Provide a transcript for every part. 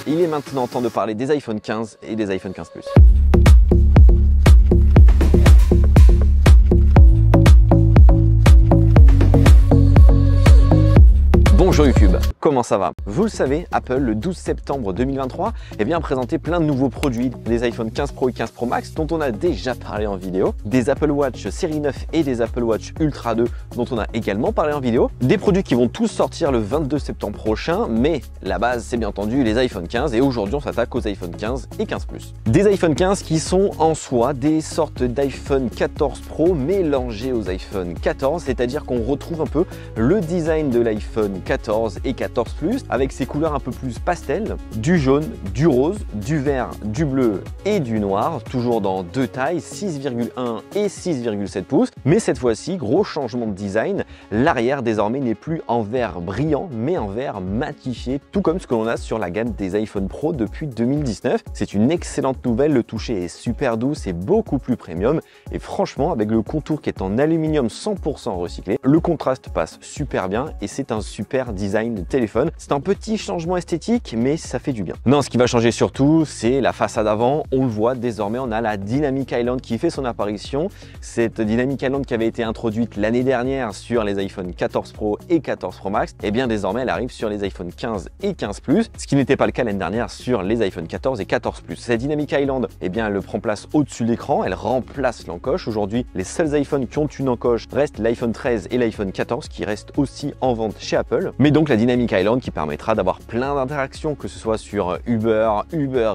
il est maintenant temps de parler des iPhone 15 et des iPhone 15 Plus. Bonjour YouTube, comment ça va? Vous le savez, Apple, le 12 septembre 2023, a présenté plein de nouveaux produits, des iPhone 15 Pro et 15 Pro Max dont on a déjà parlé en vidéo, des Apple Watch série 9 et des Apple Watch Ultra 2 dont on a également parlé en vidéo, des produits qui vont tous sortir le 22 septembre prochain, mais la base c'est bien entendu les iPhone 15 et aujourd'hui on s'attaque aux iPhone 15 et 15 Plus. Des iPhone 15 qui sont en soi des sortes d'iPhone 14 Pro mélangés aux iPhone 14, c'est-à-dire qu'on retrouve un peu le design de l'iPhone 14 et 14 Plus avec ses couleurs un peu plus pastel, du jaune, du rose, du vert, du bleu et du noir, toujours dans deux tailles, 6,1 et 6,7 pouces. Mais cette fois-ci, gros changement de design, l'arrière désormais n'est plus en vert brillant mais en vert matifié, tout comme ce que l'on a sur la gamme des iPhone Pro depuis 2019. C'est une excellente nouvelle, le toucher est super doux, c'est beaucoup plus premium et franchement avec le contour qui est en aluminium 100% recyclé, le contraste passe super bien et c'est un super design de téléphone. C'est un petit changement esthétique mais ça fait du bien. Non, ce qui va changer surtout c'est la façade avant. On le voit désormais, on a la Dynamic Island qui fait son apparition. Cette Dynamic Island qui avait été introduite l'année dernière sur les iPhone 14 Pro et 14 Pro Max, et bien désormais elle arrive sur les iPhone 15 et 15 Plus, ce qui n'était pas le cas l'année dernière sur les iPhone 14 et 14 Plus. Cette Dynamic Island, elle prend place au-dessus de l'écran, elle remplace l'encoche. Aujourd'hui, les seuls iPhones qui ont une encoche restent l'iPhone 13 et l'iPhone 14 qui restent aussi en vente chez Apple. Mais donc la Dynamic Island qui permettra d'avoir plein d'interactions, que ce soit sur Uber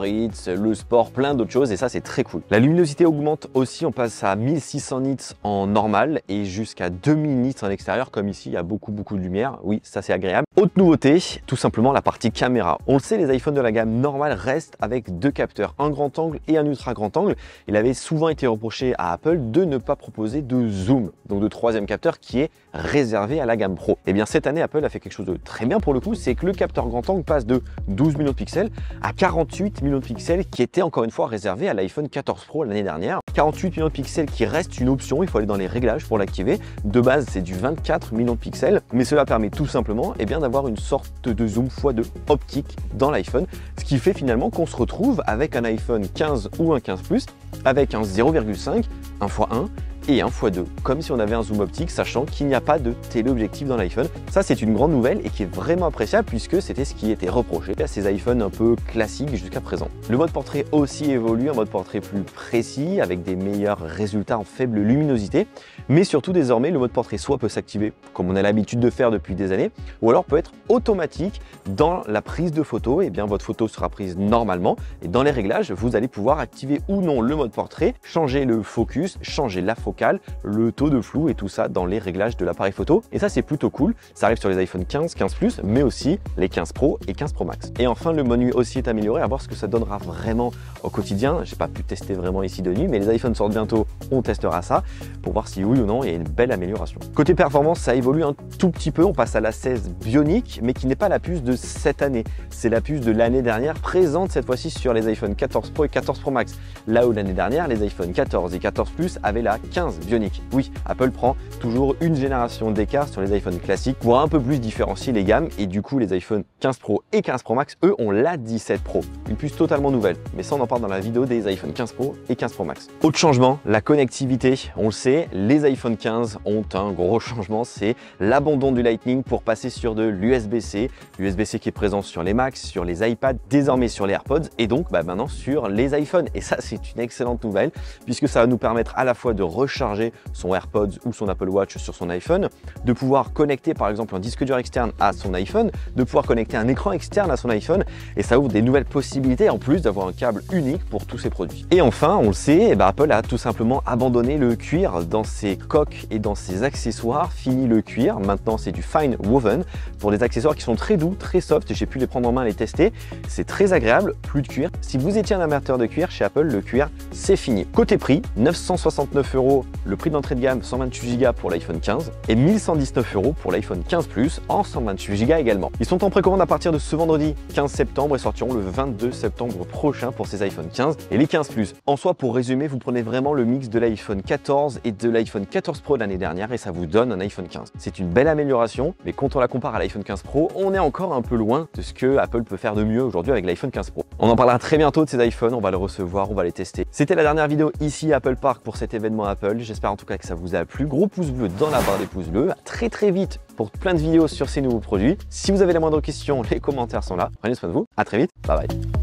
Eats, le sport, plein d'autres choses et ça c'est très cool. La luminosité augmente aussi, on passe à 1600 nits en normal et jusqu'à 2000 nits en extérieur comme ici, il y a beaucoup de lumière, oui ça c'est agréable. Autre nouveauté, tout simplement la partie caméra. On le sait, les iPhones de la gamme normale restent avec deux capteurs, un grand angle et un ultra grand angle. Il avait souvent été reproché à Apple de ne pas proposer de zoom, donc de troisième capteur qui est réservé à la gamme Pro. Et bien cette année Apple a fait quelque chose de très bien pour le coup, c'est que le capteur grand angle passe de 12 millions de pixels à 48 millions de pixels qui était encore une fois réservé à l'iPhone 14 Pro l'année dernière. 48 millions de pixels qui reste une option, il faut aller dans les réglages pour l'activer. De base c'est du 24 millions de pixels, mais cela permet tout simplement d'avoir une sorte de zoom x2 optique dans l'iPhone, ce qui fait finalement qu'on se retrouve avec un iPhone 15 ou un 15 Plus avec un 0,5, un x1 et un x2, comme si on avait un zoom optique, sachant qu'il n'y a pas de téléobjectif dans l'iPhone. Ça c'est une grande nouvelle et qui est vraiment appréciable puisque c'était ce qui était reproché à ces iPhones un peu classiques jusqu'à présent. Le mode portrait aussi évolue, un mode portrait plus précis avec des meilleurs résultats en faible luminosité, mais surtout désormais le mode portrait soit peut s'activer comme on a l'habitude de faire depuis des années, ou alors peut être automatique dans la prise de photo. Et bien votre photo sera prise normalement et dans les réglages vous allez pouvoir activer ou non le mode portrait, changer le focus, changer la focale, le taux de flou et tout ça dans les réglages de l'appareil photo. Et ça c'est plutôt cool, ça arrive sur les iPhone 15, 15 Plus, mais aussi les 15 Pro et 15 Pro Max. Et enfin le menu aussi est amélioré, à voir ce que ça donnera vraiment au quotidien. J'ai pas pu tester vraiment ici de nuit, mais les iPhones sortent bientôt, on testera ça pour voir si oui ou non il y a une belle amélioration. Côté performance, ça évolue un tout petit peu, on passe à la 16 Bionic, mais qui n'est pas la puce de cette année, c'est la puce de l'année dernière, présente cette fois-ci sur les iPhone 14 Pro et 14 Pro Max, là où l'année dernière les iPhone 14 et 14 Plus avaient la 15 Bionic. Oui, Apple prend toujours une génération d'écart sur les iPhones classiques pour un peu plus différencier les gammes, et du coup les iPhone 15 Pro et 15 Pro Max, eux, ont la 17 Pro, une puce totalement nouvelle, mais ça on en parle dans la vidéo des iPhone 15 Pro et 15 Pro Max. Autre changement, la connectivité. On le sait, les iPhone 15 ont un gros changement, c'est l'abandon du Lightning pour passer sur de l'USB-C, l'USB-C qui est présent sur les Macs, sur les iPads, désormais sur les AirPods et donc maintenant sur les iPhones. Et ça c'est une excellente nouvelle puisque ça va nous permettre à la fois de recharger son AirPods ou son Apple Watch sur son iPhone, de pouvoir connecter par exemple un disque dur externe à son iPhone, de pouvoir connecter un écran externe à son iPhone, et ça ouvre des nouvelles possibilités en plus d'avoir un câble unique pour tous ces produits. Et enfin, on le sait, Apple a tout simplement abandonné le cuir dans ses coques et dans ses accessoires. Fini le cuir, maintenant c'est du fine woven pour des accessoires qui sont très doux, très soft. J'ai pu les prendre en main, les tester, c'est très agréable, plus de cuir. Si vous étiez un amateur de cuir, chez Apple, le cuir c'est fini. Côté prix, 969 € € le prix d'entrée de gamme 128 Go pour l'iPhone 15 et 1119 € pour l'iPhone 15 Plus en 128 Go également. Ils sont en précommande à partir de ce vendredi 15 septembre et sortiront le 22 septembre prochain pour ces iPhone 15 et les 15 Plus. En soi, pour résumer, vous prenez vraiment le mix de l'iPhone 14 et de l'iPhone 14 Pro de l'année dernière et ça vous donne un iPhone 15. C'est une belle amélioration, mais quand on la compare à l'iPhone 15 Pro, on est encore un peu loin de ce que Apple peut faire de mieux aujourd'hui avec l'iPhone 15 Pro. On en parlera très bientôt de ces iPhones, on va le recevoir, on va les tester. C'était la dernière vidéo ici à Apple Park pour cet événement Apple. J'espère en tout cas que ça vous a plu. Gros pouce bleu dans la barre des pouces bleus. À très vite pour plein de vidéos sur ces nouveaux produits. Si vous avez la moindre question, les commentaires sont là. Prenez soin de vous. À très vite. Bye bye.